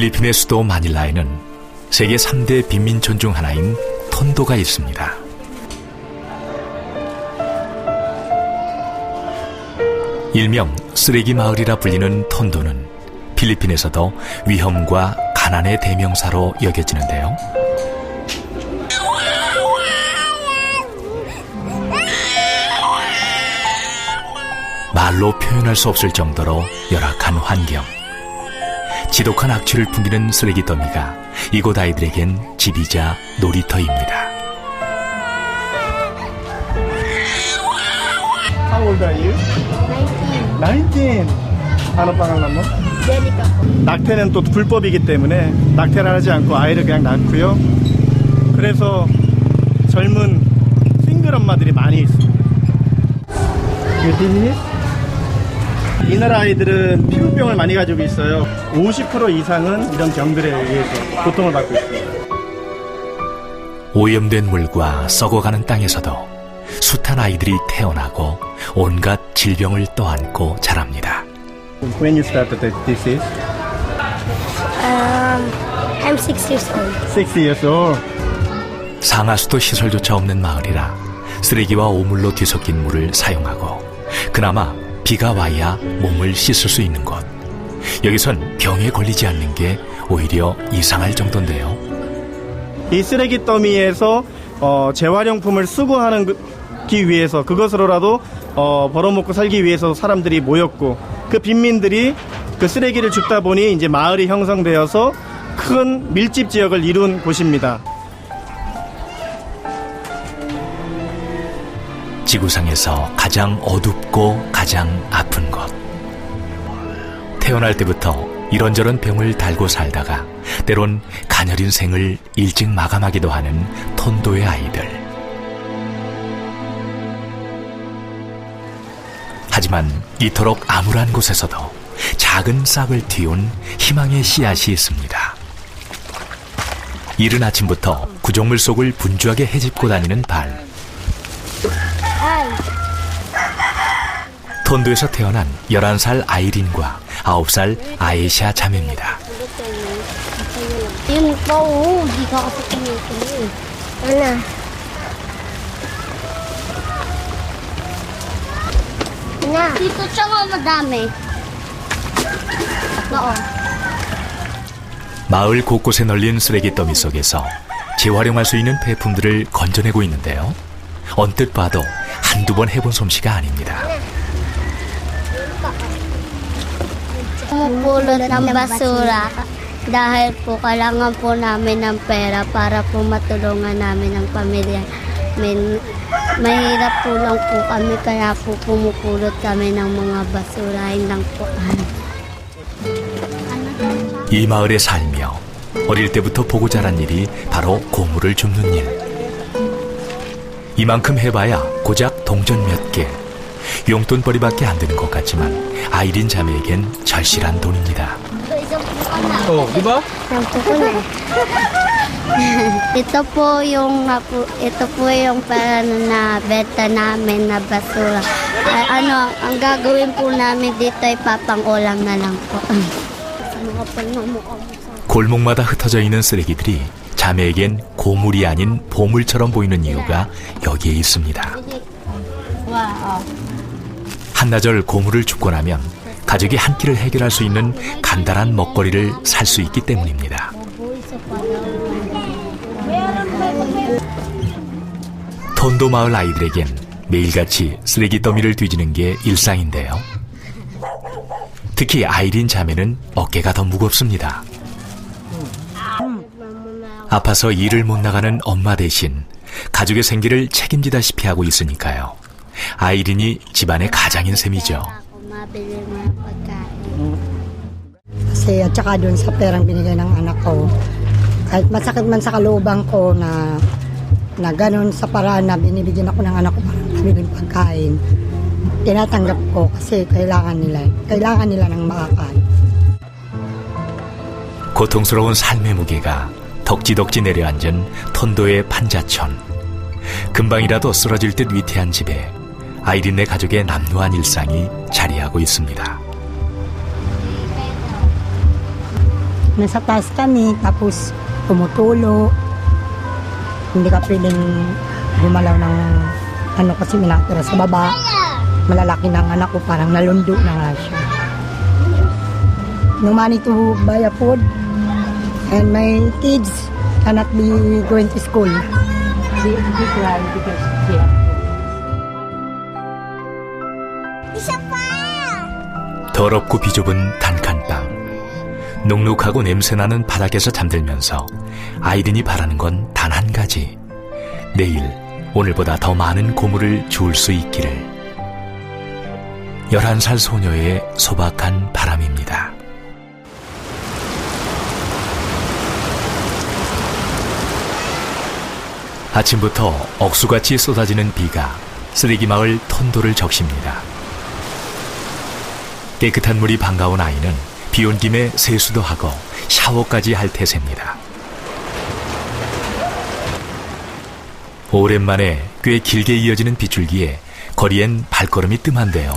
필리핀의 수도 마닐라에는 세계 3대 빈민촌 중 하나인 톤도가 있습니다. 일명 쓰레기 마을이라 불리는 톤도는 필리핀에서도 위험과 가난의 대명사로 여겨지는데요. 말로 표현할 수 없을 정도로 열악한 환경, 지독한 악취를 풍기는 쓰레기 더미가 이곳 아이들에겐 집이자 놀이터입니다. How old are you? 19. Ano pangalan mo? Jenica. 낙태는 또 불법이기 때문에 낙태를 하지 않고 아이를 그냥 낳고요. 그래서 젊은 싱글 엄마들이 많이 있습니다. 이 나라 아이들은 피부병을 많이 가지고 있어요. 50% 이상은 이런 병들에 의해서 고통을 받고 있습니다. 오염된 물과 썩어가는 땅에서도 숱한 아이들이 태어나고 온갖 질병을 떠안고 자랍니다. When you started this is? I'm 6 years old. 6 years old. 상하수도 시설조차 없는 마을이라 쓰레기와 오물로 뒤섞인 물을 사용하고 그나마 비가 와야 몸을 씻을 수 있는 곳. 여기선 병에 걸리지 않는 게 오히려 이상할 정도인데요. 이 쓰레기 더미에서 재활용품을 수거하기 위해서 그것으로라도 벌어먹고 살기 위해서 사람들이 모였고 그 빈민들이 그 쓰레기를 줍다 보니 이제 마을이 형성되어서 큰 밀집 지역을 이룬 곳입니다. 지구상에서 가장 어둡고 가장 아픈 곳. 태어날 때부터 이런저런 병을 달고 살다가 때론 가녀린 생을 일찍 마감하기도 하는 톤도의 아이들. 하지만 이토록 암울한 곳에서도 작은 싹을 틔운 희망의 씨앗이 있습니다. 이른 아침부터 구조물 속을 분주하게 헤집고 다니는 발. 톤도에서 태어난 11살 아이린과 9살 아예샤 자매입니다. Yung pao, di ka kasi kinikinig. Ano? Na. Dito siya nga madami. Oo. 마을 곳곳에 널린 쓰레기 더미 속에서 재활용할 수 있는 폐품들을 건져내고 있는데요. 언뜻 봐도 한두 번 해본 솜씨가 아닙니다. Pumupulot ng basura dahil po kailangan po namin ng pera para po matulungan namin ang pamilya. Mahirap po lang po kami kaya po pumupulot kami ng mga basurahin lang po. 이 마을에 살며 어릴 때부터 보고 자란 일이 바로 고물을 줍는 일. 이만큼 해봐야 고작 동전 몇 개. 용돈벌이밖에 안 되는 것 같지만 아이린 자매에겐 절실한 돈입니다. Di ba? Ito po yung pera na benta namin na basura. Ang gagawin po namin dito ay papang-ulam na lang po. 골목마다 흩어져 있는 쓰레기들이 자매에겐 고물이 아닌 보물처럼 보이는 이유가 여기에 있습니다. 한나절 고물을 줍고 나면 가족이 한 끼를 해결할 수 있는 간단한 먹거리를 살 수 있기 때문입니다. 톤도 마을 아이들에겐 매일같이 쓰레기 더미를 뒤지는 게 일상인데요. 특히 아이린 자매는 어깨가 더 무겁습니다. 아파서 일을 못 나가는 엄마 대신 가족의 생계를 책임지다시피 하고 있으니까요. 아이린이 집안의 가장인 셈이죠. Kasi at saka dun sa perang binigay ng anak ko, kahit masakit man sa kalooban ko na ganun sa paraan na binibigyan ako ng anak ko para mabiling pagkain, tinatanggap ko kasi kailangan nila ng makakain. 고통스러운 삶의 무게가 덕지덕지 내려앉은 톤도의 판자촌. 금방이라도 쓰러질 듯 위태한 집에 아이린네 가족의 남루한 일상이 자리하고 있습니다. Nasa taas kami, tapos tumutulo. Hindi ka pwedeng gumalaw ng ano kasi minatira sa baba. Malalaki ng anak ko, parang nalundo na nga siya. No money to buy a food, and my kids cannot be going to school. 더럽고 비좁은 단칸방. 눅눅하고 냄새나는 바닥에서 잠들면서 아이린이 바라는 건 단 한 가지. 내일 오늘보다 더 많은 고물을 주울 수 있기를. 11살 소녀의 소박한 바람입니다. 아침부터 억수같이 쏟아지는 비가 쓰레기 마을 턴도를 적십니다. 깨끗한 물이 반가운 아이는 비온 김에 세수도 하고 샤워까지 할 태세입니다. 오랜만에 꽤 길게 이어지는 빗줄기에 거리엔 발걸음이 뜸한데요.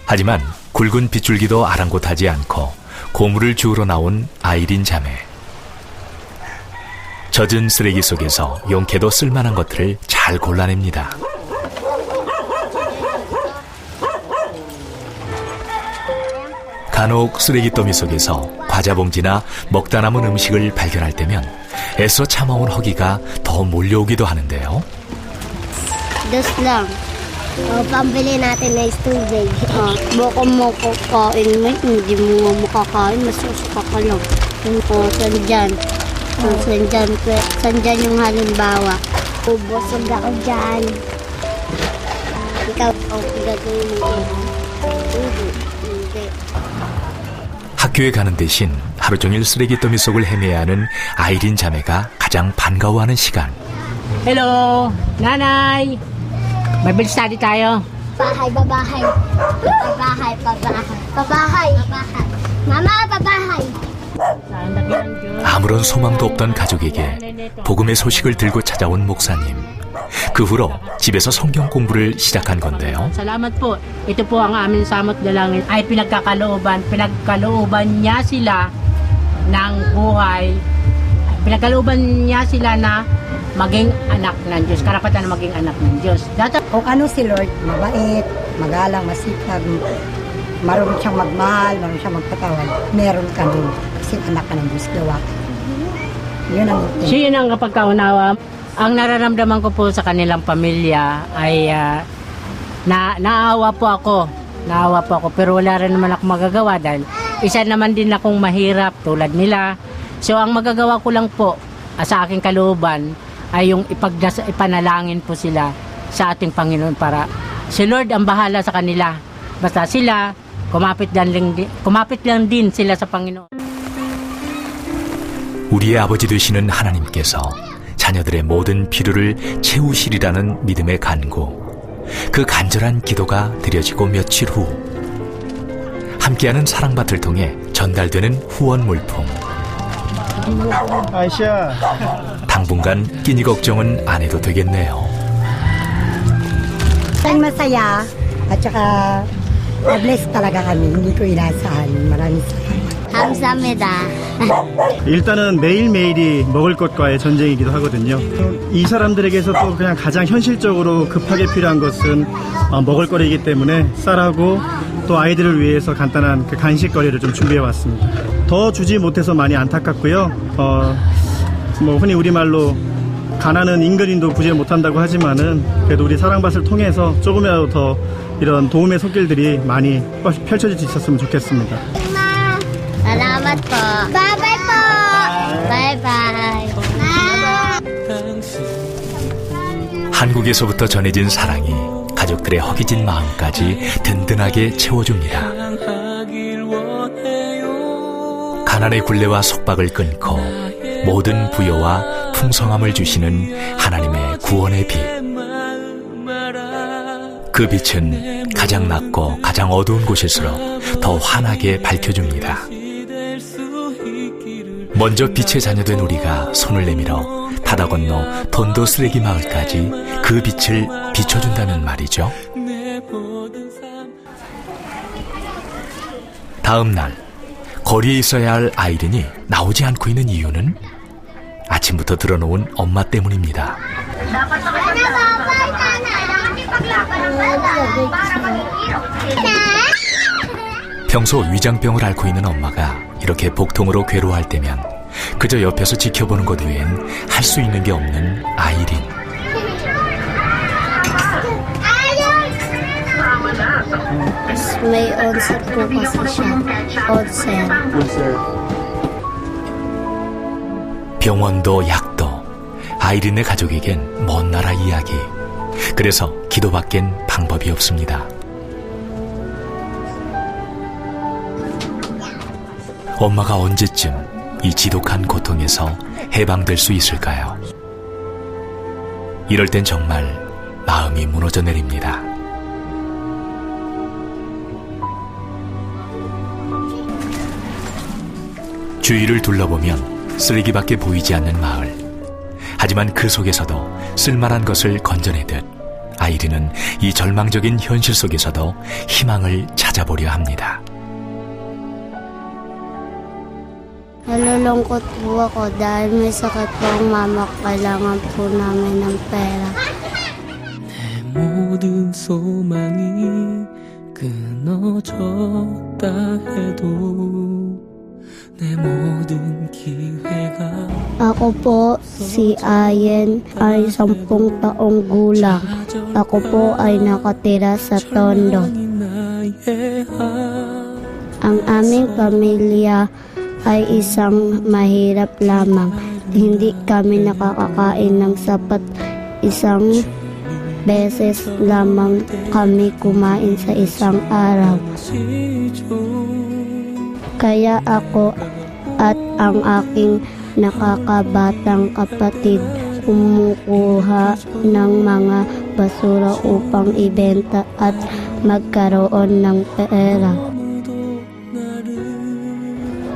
하지만 굵은 빗줄기도 아랑곳하지 않고 고물을 주우러 나온 아이린 자매. 젖은 쓰레기 속에서 용케도 쓸만한 것들을 잘 골라냅니다. 간혹 쓰레기 더미 속에서 과자 봉지나 먹다 남은 음식을 발견할 때면 애써 참아온 허기가 더 몰려오기도 하는데요. Dos lang. Pambili natin na tubig. Baka mo kakain mo, hindi mo makakain, masusuka ka lang. Sandyan. Sandyan yung halimbawa. Busog ako dyan. Ikaw, gagawin mo. Hindi. 학교에 가는 대신 하루 종일 쓰레기 더미 속을 헤매야 하는 아이린 자매가 가장 반가워하는 시간. Hello, nanay. Mabilis tayo. Bahay, babahay. Babahay, babahay. Babahay. Mama, babahay. 아무런 소망도 없던 가족에게 복음의 소식을 들고 찾아온 목사님. 그 후로 집에서 성경 공부를 시작한 건데요. Salamat po. Ito po ang aming samot dalangin ay pinagkalooban niya sila ng buhay. Pinagkalooban niya sila na maging anak ng Diyos. Karapatan na maging anak ng Diyos. Kung ano si Lord, mabait, magalang, masipag, marunong siyang magmahal, marunong siyang magpatawad, meron ka nun. Kasi anak ka ng Diyos, gawa ka. Yun ang Siya ang kapagkaunawa. Ang nararamdaman ko po sa kanilang pamilya ay naawa po ako. Pero wala rin naman ako magagawa dahil isa naman din akong mahirap tulad nila. So ang magagawa ko lang po sa aking kalooban ay yung ipanalangin po sila sa ating Panginoon para si Lord ang bahala sa kanila. Basta sila kumapit lang din sila sa Panginoon. 우리의 아버지 되시는 하나님께서 자녀들의 모든 필요를 채우시리라는 믿음의 간구. 그 간절한 기도가 드려지고 며칠 후 함께하는 사랑밭을 통해 전달되는 후원 물품. 아이샤. 당분간 끼니 걱정은 안 해도 되겠네요. masaya at saka blessed talaga kami. Hindi ko inaasahan. Maraming salamat. 감사합니다. 일단은 매일매일이 먹을 것과의 전쟁이기도 하거든요. 이 사람들에게서 또 그냥 가장 현실적으로 급하게 필요한 것은 먹을 거리이기 때문에 쌀하고 또 아이들을 위해서 간단한 그 간식거리를 좀 준비해 왔습니다. 더 주지 못해서 많이 안타깝고요. 뭐 흔히 우리말로 가난은 인근인도 구제 못한다고 하지만은 그래도 우리 사랑밭을 통해서 조금이라도 더 이런 도움의 손길들이 많이 펼쳐질 수 있었으면 좋겠습니다. Salamat po. Bye-bye po. Bye-bye. 한국에서부터 전해진 사랑이 가족들의 허기진 마음까지 든든하게 채워줍니다. 가난의 굴레와 속박을 끊고 모든 부여와 풍성함을 주시는 하나님의 구원의 빛. 그 빛은 가장 낮고 가장 어두운 곳일수록 더 환하게 밝혀줍니다. 먼저 빛의 자녀된 우리가 손을 내밀어 바다 건너 턴도 쓰레기 마을까지 그 빛을 비춰준다는 말이죠. 다음 날 거리에 있어야 할 아이린이 나오지 않고 있는 이유는 아침부터 들어놓은 엄마 때문입니다. 평소 위장병을 앓고 있는 엄마가 이렇게 복통으로 괴로워할 때면 그저 옆에서 지켜보는 것 외엔 할 수 있는 게 없는 아이린. May onset po kasi siya. Onset. 병원도 약도 아이린의 가족에겐 먼 나라 이야기. 그래서 기도밖엔 방법이 없습니다. 엄마가 언제쯤 이 지독한 고통에서 해방될 수 있을까요? 이럴 땐 정말 마음이 무너져 내립니다. 주위를 둘러보면 쓰레기밖에 보이지 않는 마을. 하지만 그 속에서도 쓸만한 것을 건져내듯 아이린은 이 절망적인 현실 속에서도 희망을 찾아보려 합니다. Nalulungkot po ako dahil may sakit po ang mama ko. Kailangan po namin ng pera. 모든 소망이 끊어졌다 해도 내 모든 기회가 Ako po si Ayen ay 10 taong gulang. Ako po ay nakatira sa Tondo. 나의 Ang aming pamilya ay isang mahirap lamang. Hindi kami nakakakain ng sapat. Isang beses lamang kami kumain sa isang araw. Kaya ako at ang aking nakakabatang kapatid kumukuha ng mga basura upang ibenta at magkaroon ng pera.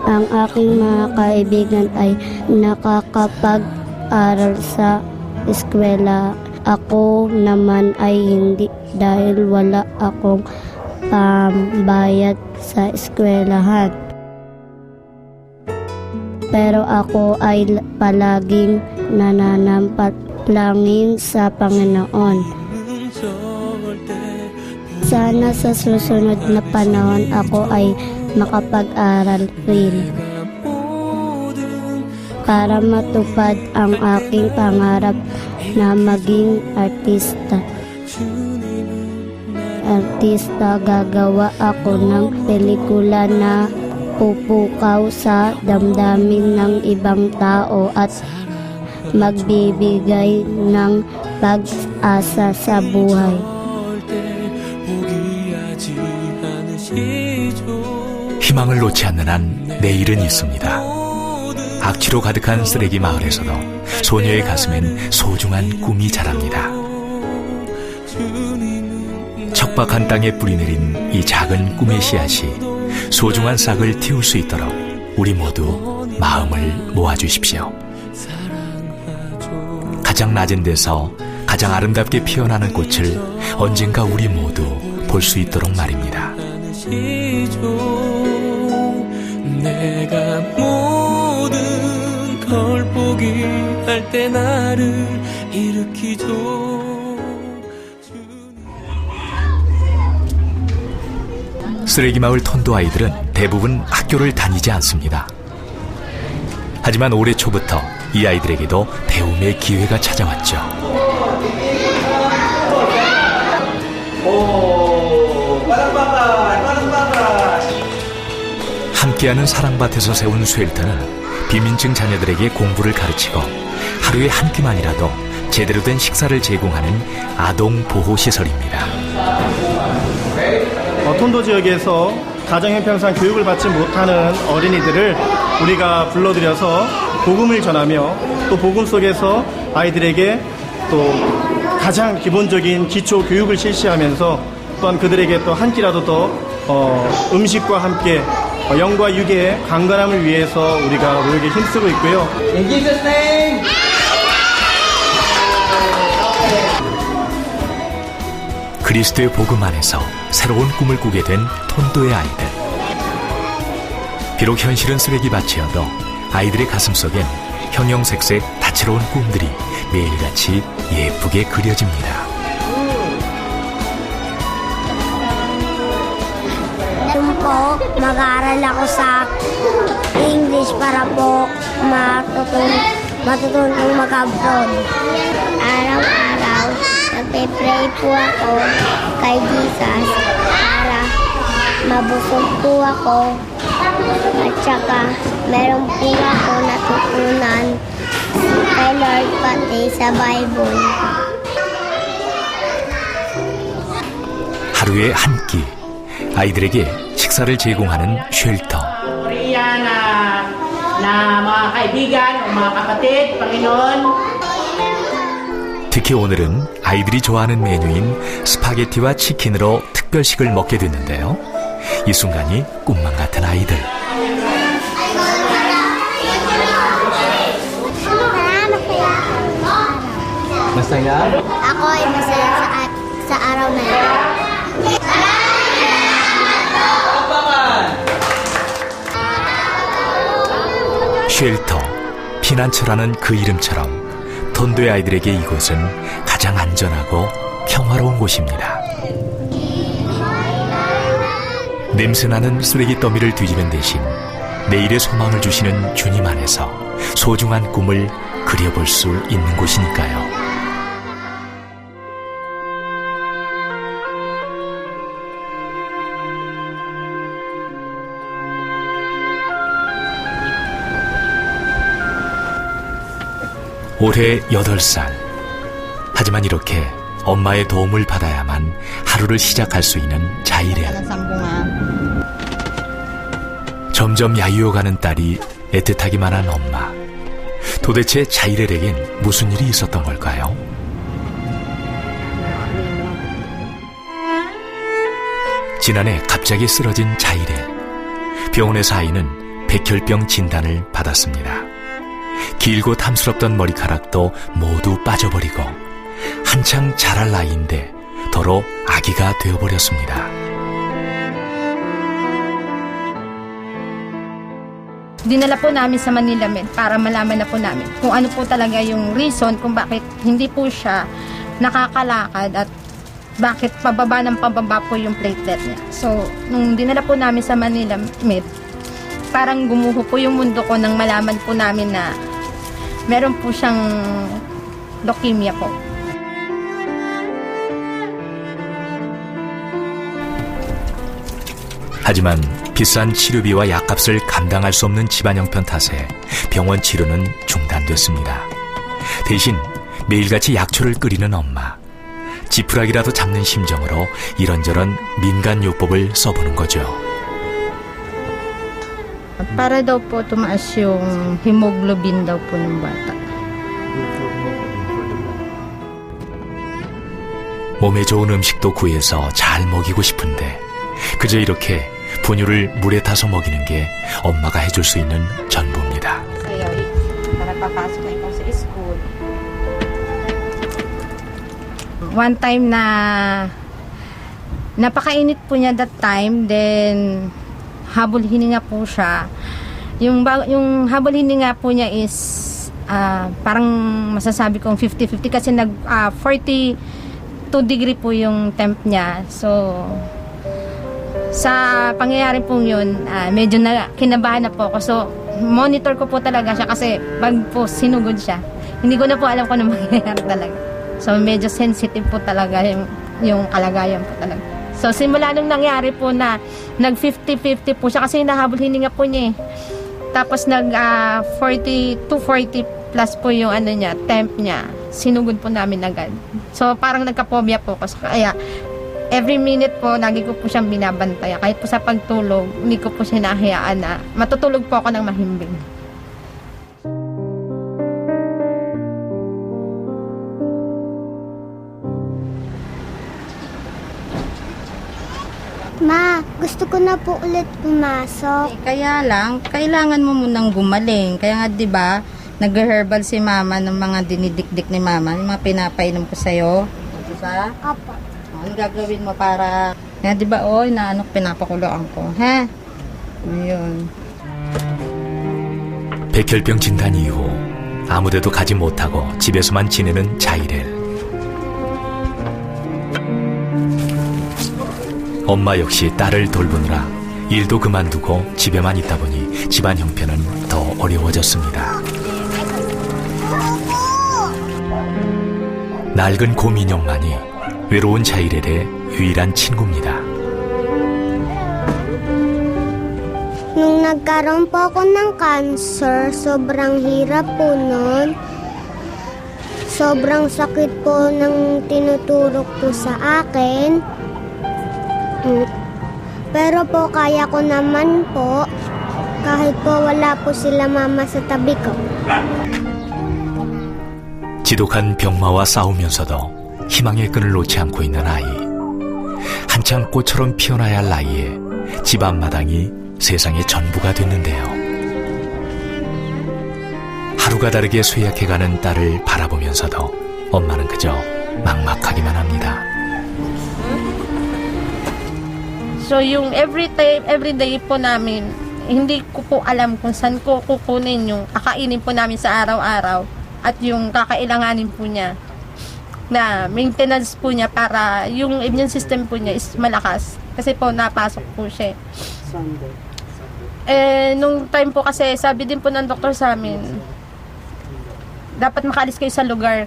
Ang aking mga kaibigan ay nakakapag-aral sa eskwela. Ako naman ay hindi dahil wala akong pambayad sa eskwelahan. Pero ako ay palaging nananampatlangin sa Panginoon. Sana sa susunod na panahon ako ay makapag-aral rin para matupad ang aking pangarap na maging artista. Gagawa ako ng pelikula na pupukaw sa damdamin ng ibang tao at magbibigay ng pag-asa sa buhay. 희망을 놓지 않는 한 내일은 있습니다. 악취로 가득한 쓰레기 마을에서도 소녀의 가슴엔 소중한 꿈이 자랍니다. 척박한 땅에 뿌리내린 이 작은 꿈의 씨앗이 소중한 싹을 틔울 수 있도록 우리 모두 마음을 모아주십시오. 가장 낮은 데서 가장 아름답게 피어나는 꽃을 언젠가 우리 모두 볼 수 있도록 말입니다. 내가 모든 걸 포기할 때 나를 일으키죠. 쓰레기 마을 톤도 아이들은 대부분 학교를 다니지 않습니다. 하지만 올해 초부터 이 아이들에게도 배움의 기회가 찾아왔죠. 함께하는 사랑밭에서 세운 쉘터는 비민층 자녀들에게 공부를 가르치고 하루에 한 끼만이라도 제대로 된 식사를 제공하는 아동 보호시설입니다. 톤도 지역에서 가정 형평상 교육을 받지 못하는 어린이들을 우리가 불러들여서 복음을 전하며 또 복음 속에서 아이들에게 또 가장 기본적인 기초 교육을 실시하면서 또한 그들에게 또 한 끼라도 더 음식과 함께 영과 육의 강건함을 위해서 우리가 노력에 힘쓰고 있고요. 그리스도의 복음 안에서 새로운 꿈을 꾸게 된 톤도의 아이들. 비록 현실은 쓰레기밭이어도 아이들의 가슴속엔 형형색색 다채로운 꿈들이 매일같이 예쁘게 그려집니다. Doon po, mag-aaral ako sa English para po matutulong mag-abroad. Araw-araw, nagpe-pray po ako kay Jesus para mabusog po ako. At saka, meron po ako natutunan kay Lord pati sa Bible. 하루에 한 끼, 아이들에게 식사를 제공하는 쉘터. Korean na mga kaibigan o mga kapatid, Panginoon. 특히 오늘은 아이들이 좋아하는 메뉴인 스파게티와 치킨으로 특별식을 먹게 됐는데요. 이 순간이 꿈만 같은 아이들. Masaya? Ako ay masaya sa araw na ito. 쉘터, 피난처라는 그 이름처럼 톤도의 아이들에게 이곳은 가장 안전하고 평화로운 곳입니다. 냄새나는 쓰레기 더미를 뒤지는 대신 내일의 소망을 주시는 주님 안에서 소중한 꿈을 그려볼 수 있는 곳이니까요. 올해 8살. 하지만 이렇게 엄마의 도움을 받아야만 하루를 시작할 수 있는 자이렐. 점점 야유어가는 딸이 애틋하기만 한 엄마. 도대체 자이렐에겐 무슨 일이 있었던 걸까요? 지난해 갑자기 쓰러진 자이렐. 병원에서 아이는 백혈병 진단을 받았습니다. 길고 탐스럽던 머리카락도 모두 빠져버리고 한창 자랄 나이인데 더러 아기가 되어버렸습니다. Dinala po namin sa Manila Med para malaman na po namin kung ano po talaga yung reason kung bakit hindi po siya nakakalakad at bakit pababa ng pababa po yung platelet niya. So, nung dinala po namin sa Manila Med, parang gumuho po yung mundo ko nang malaman po namin na meron po siyang leukemia po. 하지만 비싼 치료비와 약값을 감당할 수 없는 집안 형편 탓에 병원 치료는 중단됐습니다. 대신 매일같이 약초를 끓이는 엄마. 지푸라기라도 잡는 심정으로 이런저런 민간요법을 써보는 거죠. Para daw po tumaas yung hemoglobin daw po ng bata. 몸에 좋은 음식도 구해서 잘 먹이고 싶은데 그저 이렇게 분유를 물에 타서 먹이는 게 엄마가 해줄 수 있는 전부입니다. Kaya para papasok na ikaw sa school. One time na napakainit po niya that time, then habol hininga po siya. Yung habol hininga po niya is parang masasabi kong 50-50 kasi 42 degree po yung temp niya. So sa pangyayari po yun, medyo kinabahan na po ako. So monitor ko po talaga siya kasi pag po sinugod siya, hindi ko na po alam kung ano mangyayari talaga. So medyo sensitive po talaga yung kalagayan po talaga. So simula nung nangyari po na nag 50-50 po siya kasi nahabol hininga po niya eh. Tapos nag 40 plus po yung ano niya, temp niya. Sinugod po namin agad. So parang nagka-phobia po ako. Kaya every minute po, lagi ko po siyang binabantayan. Kahit po sa pagtulog, hindi ko po siya nahayaan na matutulog po ako ng mahimbing. Ma, gusto ko na po ulit pumasok. Kaya lang, kailangan mo munang gumaling. Kaya nga, di ba, nag-herbal si mama ng mga dinidikdik ni mama, yung mga pinapainom ko sa'yo. Di ba? Opo. Ano gagawin mo para, di ba, naano, pinapakuloan ko, ha? Ayun. 백혈병 진단 이후 아무데도 가지 못하고 집에서만 지내는 자이렐. 엄마 역시 딸을 돌보느라 일도 그만두고 집에만 있다 보니 집안 형편은 더 어려워졌습니다. 낡은 곰인형만이 외로운 자이렐의 유일한 친구입니다. Nung nagkaroon po ako ng cancer, sobrang hirap po nun. Sobrang sakit po ng tinuturok po sa akin. Pero po kaya ko naman po, kahit po wala po sila mama sa tabi ko. 지독한 병마와 싸우면서도 희망의 끈을 놓지 않고 있는 아이. 한창 꽃처럼 피어나야 할 나이에 집 앞마당이 세상의 전부가 됐는데요. 하루가 다르게 쇠약해가는 딸을 바라보면서도 엄마는 그저 막막하기만 합니다. So yung everyday po namin, hindi ko po alam kung saan ko kukunin yung kakainin po namin sa araw-araw at yung kakailanganin po niya na maintenance po niya para yung immune system po niya is malakas. Kasi po napasok po siya. Nung time po kasi sabi din po ng doktor sa amin, dapat makaalis kayo sa lugar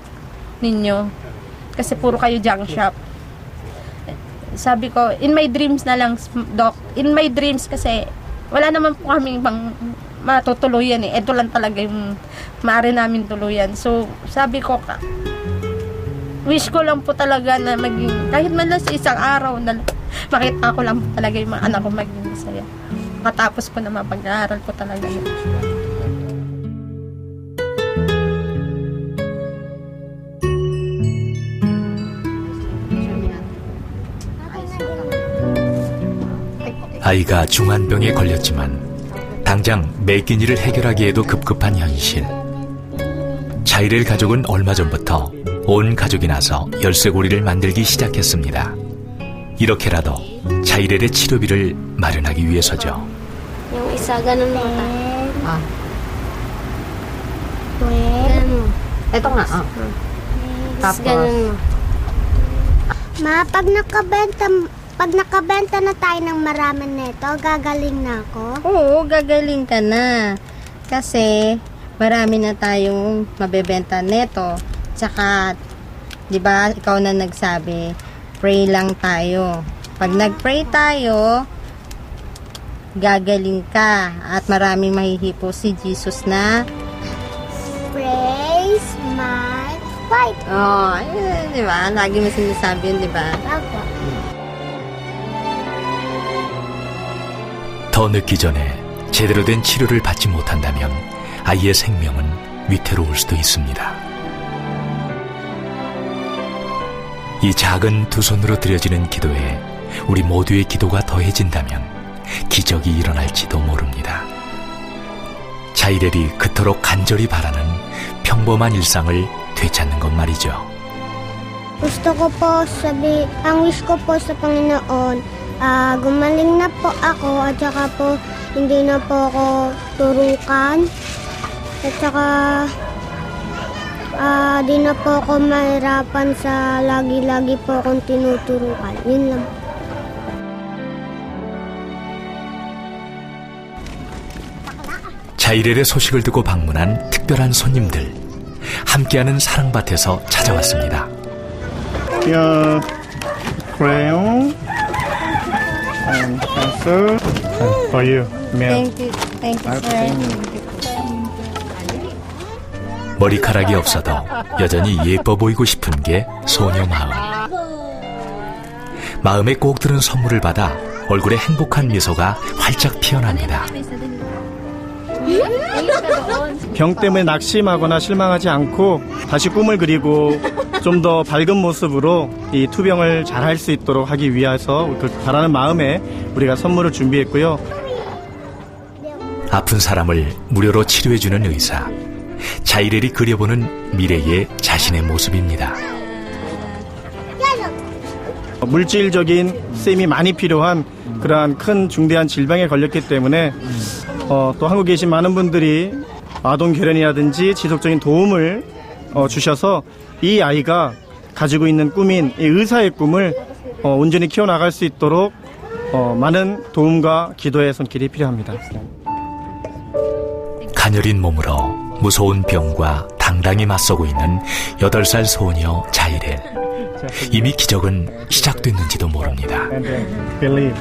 ninyo kasi puro kayo junk shop. Sabi ko, in my dreams na lang, Doc. In my dreams kasi wala naman po kami pang matutuluyan eh. Ito lang talaga yung maaari namin tuluyan. So, sabi ko, wish ko lang po talaga na maging, kahit man lang sa isang araw na makita ko lang po talaga yung mga anak ko maging masaya. Matapos po na mapag-aaral po talaga. 아이가 중환병에 걸렸지만 당장 매 끼 일을 해결하기에도 급급한 현실. 자이렐 가족은 얼마 전부터 온 가족이 나서 열쇠고리를 만들기 시작했습니다. 이렇게라도 자이렐의 치료비를 마련하기 위해서죠. Yung isa, ganun mo ta. Ah. Ganun mo. Ito nga, ah. Tapos, ganun mo. Ma, pag nakabenta na tayo ng marami nito, gagaling na ako. Oo, gagaling ka na. Kasi marami na tayong mabebenta neto. Tsaka, di ba, ikaw na nagsabi, pray lang tayo. Pag nag-pray tayo, gagaling ka. At maraming mahihipo si Jesus na Praise my fight. oh, di ba? Lagi mo sinasabi yun, di ba? Ako. 더 늦기 전에 제대로 된 치료를 받지 못한다면 아이의 생명은 위태로울 수도 있습니다. 이 작은 두 손으로 드려지는 기도에 우리 모두의 기도가 더해진다면 기적이 일어날지도 모릅니다. 자이렐이 그토록 간절히 바라는 평범한 일상을 되찾는 것 말이죠. Gusto ko po ang wish ko po sa Panginoon, gumaling na po ako at saka po hindi na po ako turukan at saka di na po ako mahirapan sa lagi-lagi po akong tinuturukan. Yun lang. 자이렐의 소식을 듣고 방문한 특별한 손님들. 함께하는 사랑밭에서 찾아왔습니다. Your crayon and pencil and for you. Milk. Thank you, sir. 머리카락이 없어도 여전히 예뻐 보이고 싶은 게 소녀 마음. 마음에 꼭 드는 선물을 받아 얼굴에 행복한 미소가 활짝 피어납니다. 병 때문에 낙심하거나 실망하지 않고 다시 꿈을 그리고 좀 더 밝은 모습으로 이 투병을 잘 할 수 있도록 하기 위해서 그 바라는 마음에 우리가 선물을 준비했고요. 아픈 사람을 무료로 치료해주는 의사. 자이렐이 그려보는 미래의 자신의 모습입니다. 물질적인 쓰임이 많이 필요한 그러한 큰 중대한 질병에 걸렸기 때문에 또 한국에 계신 많은 분들이 아동 결연이라든지 지속적인 도움을 주셔서 이 아이가 가지고 있는 꿈인 이 의사의 꿈을 온전히 키워나갈 수 있도록 많은 도움과 기도의 손길이 필요합니다. 가녀린 몸으로 무서운 병과 당당히 맞서고 있는 8살 소녀 자이렐. 이미 기적은 시작됐는지도 모릅니다. Believe.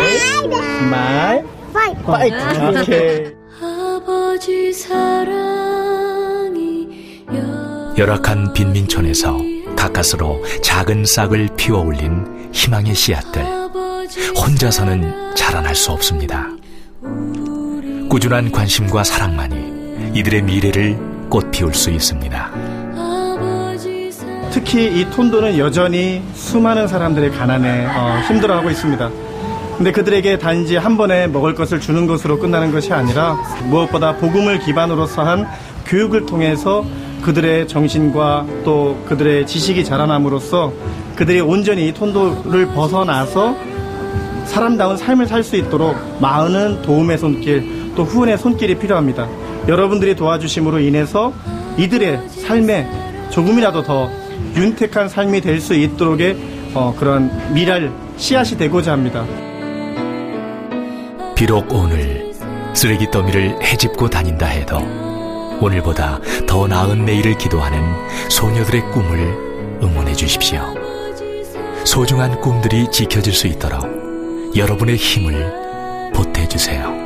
Smile. Fight. Okay. 아버지 사랑이 열악한 빈민촌에서 가까스로 작은 싹을 피워 올린 희망의 씨앗들. 혼자서는 자라날 수 없습니다. 꾸준한 관심과 사랑만이 이들의 미래를 꽃피울 수 있습니다. 특히 이 톤도는 여전히 수많은 사람들의 가난에 힘들어하고 있습니다. 근데 그들에게 단지 한 번에 먹을 것을 주는 것으로 끝나는 것이 아니라 무엇보다 복음을 기반으로서 한 교육을 통해서 그들의 정신과 또 그들의 지식이 자라남으로써 그들이 온전히 이 톤도를 벗어나서 사람다운 삶을 살 수 있도록 많은 도움의 손길 또 후원의 손길이 필요합니다. 여러분들이 도와주심으로 인해서 이들의 삶에 조금이라도 더 윤택한 삶이 될 수 있도록의 그런 미랄 씨앗이 되고자 합니다. 비록 오늘 쓰레기 더미를 헤집고 다닌다 해도 오늘보다 더 나은 내일을 기도하는 소녀들의 꿈을 응원해 주십시오. 소중한 꿈들이 지켜질 수 있도록 여러분의 힘을 보태주세요.